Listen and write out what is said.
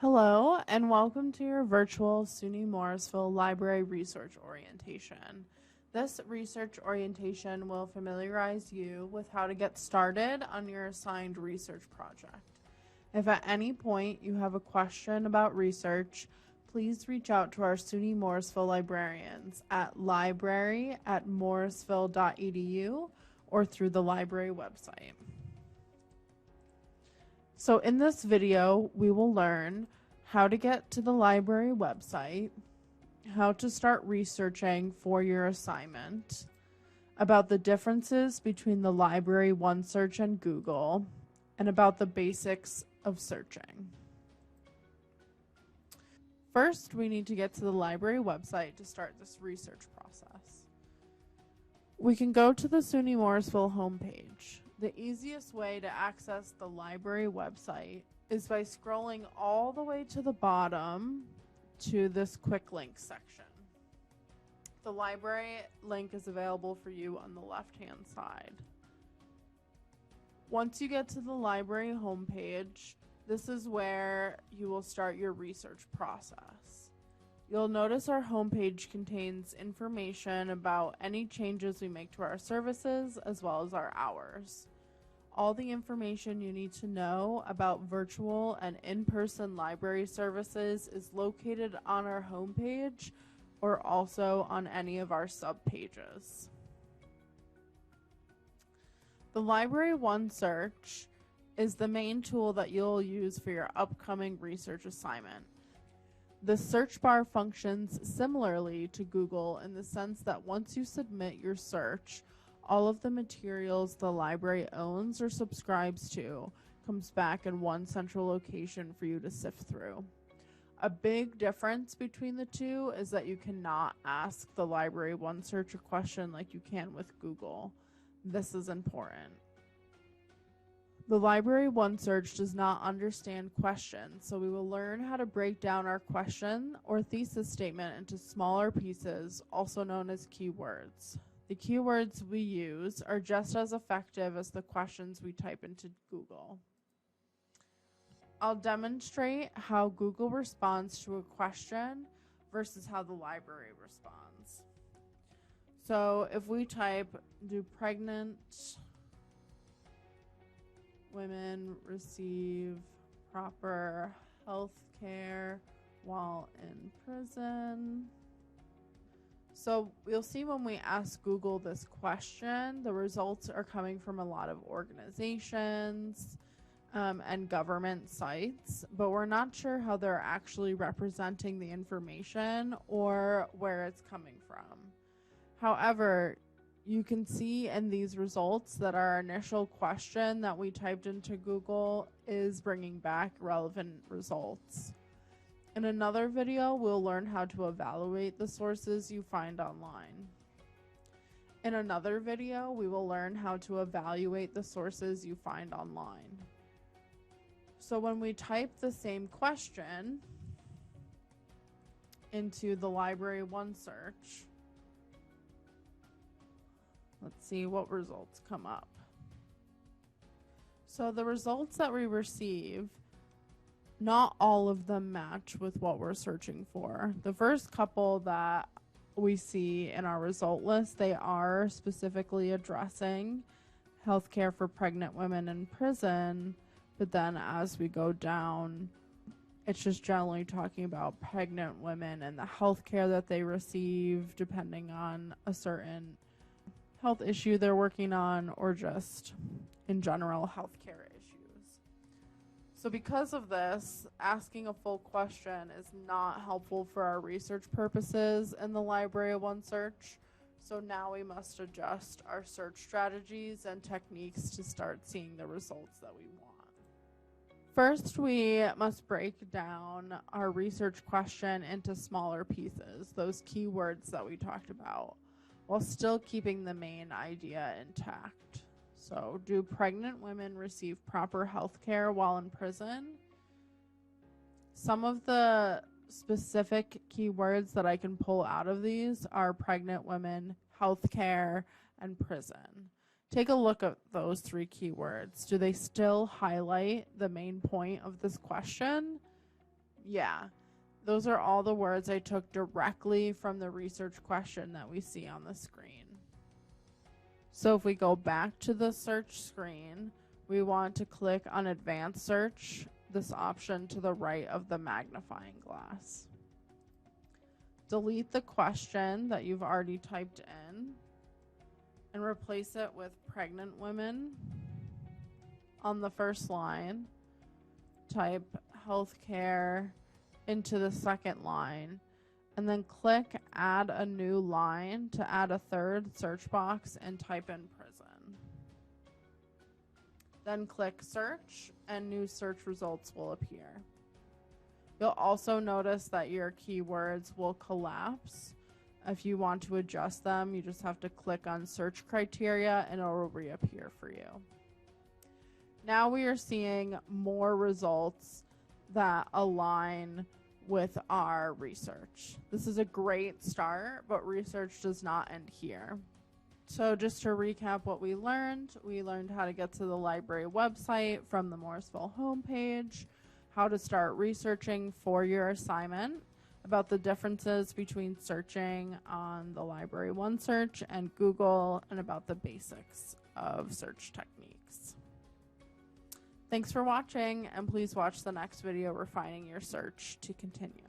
Hello, and welcome to your virtual SUNY Morrisville Library Research Orientation. This research orientation will familiarize you with how to get started on your assigned research project. If at any point you have a question about research, please reach out to our SUNY Morrisville librarians at library@morrisville.edu or through the library website. So in this video, we will learn how to get to the library website, how to start researching for your assignment, about the differences between the library OneSearch and Google, and about the basics of searching. First, we need to get to the library website to start this research process. We can go to the SUNY Morrisville homepage. The easiest way to access the library website is by scrolling all the way to the bottom to this quick link section. The library link is available for you on the left-hand side. Once you get to the library homepage, this is where you will start your research process. You'll notice our homepage contains information about any changes we make to our services as well as our hours. All the information you need to know about virtual and in-person library services is located on our homepage or also on any of our subpages. The Library OneSearch is the main tool that you'll use for your upcoming research assignment. The search bar functions similarly to Google in the sense that once you submit your search, all of the materials the library owns or subscribes to comes back in one central location for you to sift through. A big difference between the two is that you cannot ask the library OneSearch a question like you can with Google. This is important. The library OneSearch does not understand questions, so we will learn how to break down our question or thesis statement into smaller pieces, also known as keywords. The keywords we use are just as effective as the questions we type into Google. I'll demonstrate how Google responds to a question versus how the library responds. So if we type, do pregnant women receive proper health care while in prison? So you'll see when we ask Google this question, the results are coming from a lot of organizations and government sites, but we're not sure how they're actually representing the information or where it's coming from. However, you can see in these results that our initial question that we typed into Google is bringing back relevant results. In another video, we'll learn how to evaluate the sources you find online. In another video, we will learn how to evaluate the sources you find online. So when we type the same question into the library OneSearch, let's see what results come up. So the results that we receive, not all of them match with what we're searching for. The first couple that we see in our result list, they are specifically addressing healthcare for pregnant women in prison, but then as we go down, it's just generally talking about pregnant women and the healthcare that they receive depending on a certain health issue they're working on or just in general healthcare issues. So because of this, asking a full question is not helpful for our research purposes in the library OneSearch. So now we must adjust our search strategies and techniques to start seeing the results that we want. First, we must break down our research question into smaller pieces, those keywords that we talked about, while still keeping the main idea intact. So, do pregnant women receive proper health care while in prison? Some of the specific keywords that I can pull out of these are pregnant women, health care, and prison. Take a look at those three keywords. Do they still highlight the main point of this question? Yeah, those are all the words I took directly from the research question that we see on the screen. So if we go back to the search screen, we want to click on Advanced Search, this option to the right of the magnifying glass. Delete the question that you've already typed in and replace it with pregnant women. On the first line, type healthcare into the second line, and then click add a new line to add a third search box and type in prison. Then click search and new search results will appear. You'll also notice that your keywords will collapse. If you want to adjust them, you just have to click on search criteria and it will reappear for you. Now we are seeing more results that align with our research. This is a great start, but research does not end here. So just to recap what we learned how to get to the library website from the Morrisville homepage, how to start researching for your assignment, about the differences between searching on the Library One search and Google, and about the basics of search techniques. Thanks for watching, and please watch the next video, Refining Your Search, to continue.